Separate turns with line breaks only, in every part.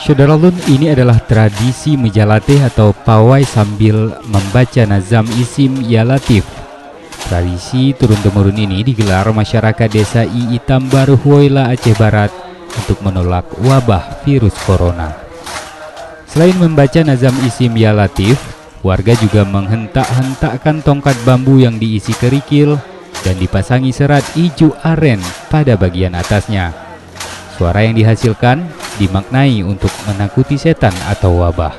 Syederalun, ini adalah tradisi menjalatih atau pawai sambil membaca nazam isim ya latif. Tradisi turun-temurun ini digelar masyarakat desa I Itambar, Huwaila, Aceh Barat untuk menolak wabah virus corona. Selain membaca nazam isim ya latif, warga juga menghentak-hentakkan tongkat bambu yang diisi kerikil dan dipasangi serat ijo aren pada bagian atasnya. Suara yang dihasilkan dimaknai untuk menakuti setan atau wabah.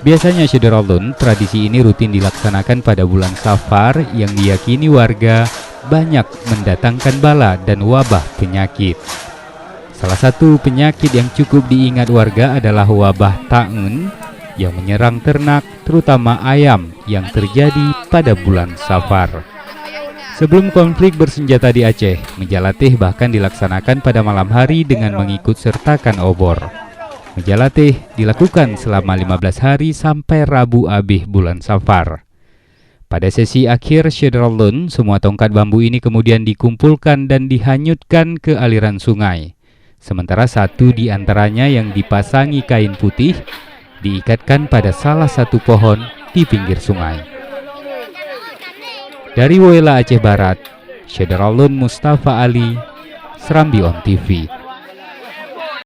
Biasanya Syederalun, tradisi ini rutin dilaksanakan pada bulan Safar yang diyakini warga banyak mendatangkan bala dan wabah penyakit. Salah satu penyakit yang cukup diingat warga adalah wabah ta'un yang menyerang ternak, terutama ayam, yang terjadi pada bulan Safar. Sebelum konflik bersenjata di Aceh, menjalatih bahkan dilaksanakan pada malam hari dengan mengikut sertakan obor. Menjalatih dilakukan selama 15 hari sampai Rabu Abih bulan Safar. Pada sesi akhir Syederalun, semua tongkat bambu ini kemudian dikumpulkan dan dihanyutkan ke aliran sungai. Sementara satu di antaranya yang dipasangi kain putih diikatkan pada salah satu pohon di pinggir sungai. Dari Huwaila, Aceh Barat, Syederalun Mustafa Ali, Serambi On TV.